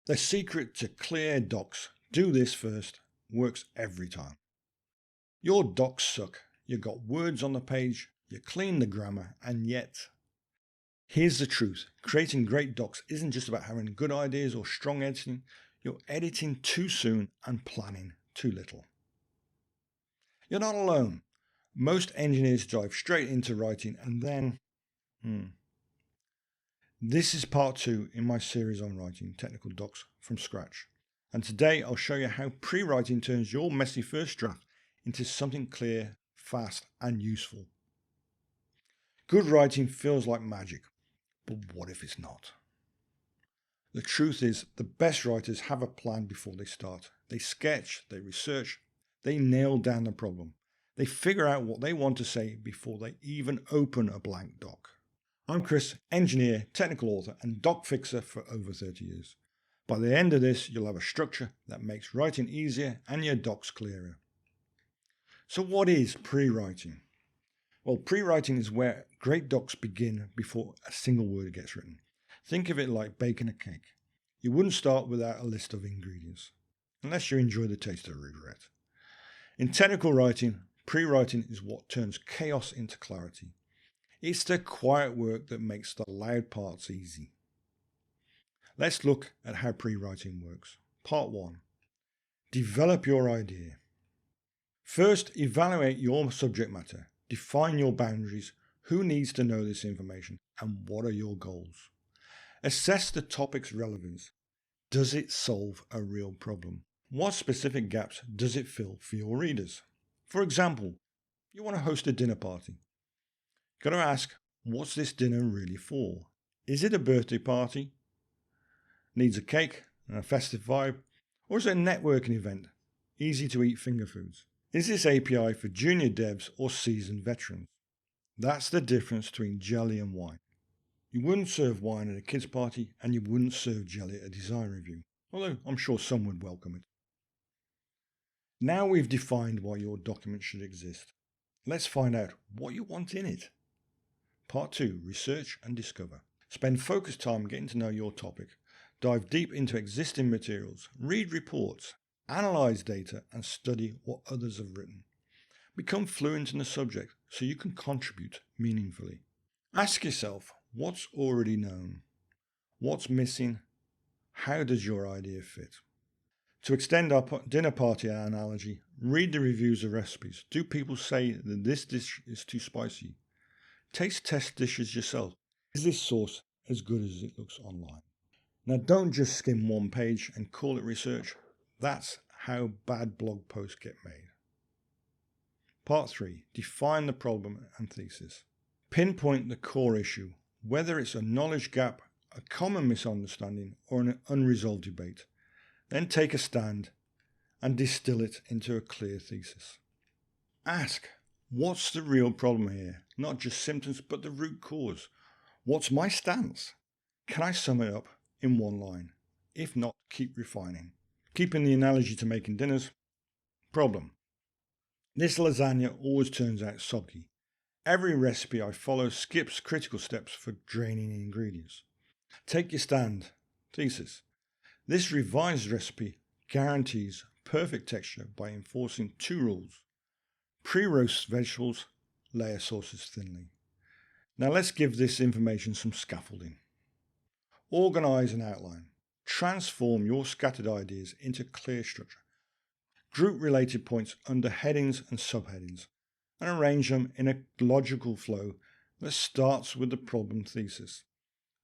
The secret to clear docs, do this first, works every time. Your docs suck. You've got words on the page, you clean the grammar, and yet... Here's the truth. Creating great docs isn't just about having good ideas or strong editing. You're editing too soon and planning too little. You're not alone. Most engineers dive straight into writing and then... This is part 2 in my series on writing technical docs from scratch. And today I'll show you how pre-writing turns your messy first draft into something clear, fast, and useful. Good writing feels like magic, but what if it's not? The truth is, the best writers have a plan before they start. They sketch, they research, they nail down the problem. They figure out what they want to say before they even open a blank doc. I'm Chris, engineer, technical author, and doc fixer for over 30 years. By the end of this, you'll have a structure that makes writing easier and your docs clearer. So what is pre-writing? Well, pre-writing is where great docs begin before a single word gets written. Think of it like baking a cake. You wouldn't start without a list of ingredients, unless you enjoy the taste of regret. In technical writing, pre-writing is what turns chaos into clarity. It's the quiet work that makes the loud parts easy. Let's look at how pre-writing works. Part 1. Develop your idea. First, evaluate your subject matter. Define your boundaries. Who needs to know this information and what are your goals? Assess the topic's relevance. Does it solve a real problem? What specific gaps does it fill for your readers? For example, you want to host a dinner party. Got to ask, what's this dinner really for? Is it a birthday party? Needs a cake and a festive vibe? Or is it a networking event? Easy to eat finger foods? Is this API for junior devs or seasoned veterans? That's the difference between jelly and wine. You wouldn't serve wine at a kids' party and you wouldn't serve jelly at a design review, although I'm sure some would welcome it. Now we've defined why your document should exist. Let's find out what you want in it. Part 2. Research and discover. Spend focused time getting to know your topic. Dive deep into existing materials. Read reports. Analyze data and study what others have written. Become fluent in the subject so you can contribute meaningfully. Ask yourself, what's already known? What's missing? How does your idea fit? To extend our dinner party analogy, read the reviews of recipes. Do people say that this dish is too spicy? Taste test dishes yourself. Is this sauce as good as it looks online? Now don't just skim one page and call it research. That's how bad blog posts get made. Part 3. Define the problem and thesis. Pinpoint the core issue, whether it's a knowledge gap, a common misunderstanding, or an unresolved debate. Then take a stand and distill it into a clear thesis. Ask, what's the real problem here? Not just symptoms, but the root cause. What's my stance? Can I sum it up in one line? If not, keep refining. Keeping the analogy to making dinners. Problem. This lasagna always turns out soggy. Every recipe I follow skips critical steps for draining ingredients. Take your stand. Thesis. This revised recipe guarantees perfect texture by enforcing 2 rules. Pre-roast vegetables, layer sauces thinly. Now let's give this information some scaffolding. Organize and outline. Transform your scattered ideas into clear structure. Group related points under headings and subheadings and arrange them in a logical flow that starts with the problem thesis.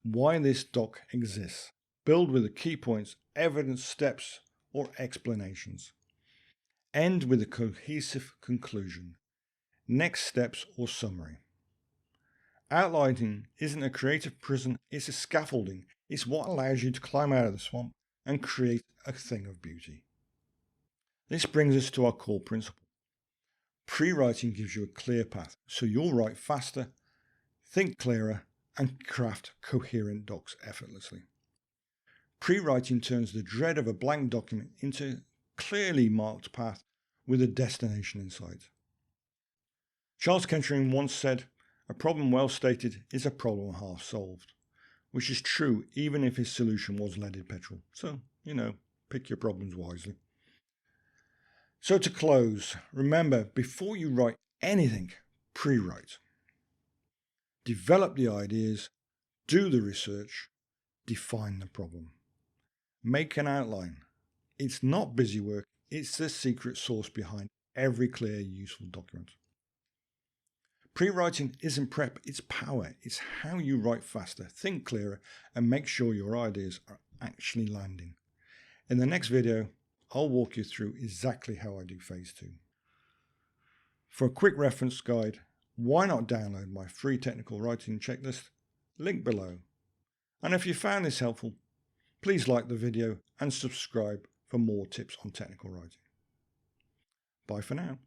Why this doc exists. Build with the key points, evidence, steps, or explanations. End with a cohesive conclusion. Next steps or summary. Outlining isn't a creative prison, it's a scaffolding. It's what allows you to climb out of the swamp and create a thing of beauty. This brings us to our core principle. Pre-writing gives you a clear path, so you'll write faster, think clearer, and craft coherent docs effortlessly. Pre-writing turns the dread of a blank document into a clearly marked path with a destination in sight. Charles Kettering once said, "A problem well stated is a problem half solved." which is true even if his solution was leaded petrol. So, pick your problems wisely. So to close, remember, before you write anything, pre-write. Develop the ideas, do the research, define the problem. Make an outline. It's not busy work, it's the secret sauce behind every clear, useful document. Pre-writing isn't prep, it's power. It's how you write faster, think clearer, and make sure your ideas are actually landing. In the next video, I'll walk you through exactly how I do phase 2. For a quick reference guide, why not download my free technical writing checklist, link below. And if you found this helpful, please like the video and subscribe for more tips on technical writing. Bye for now.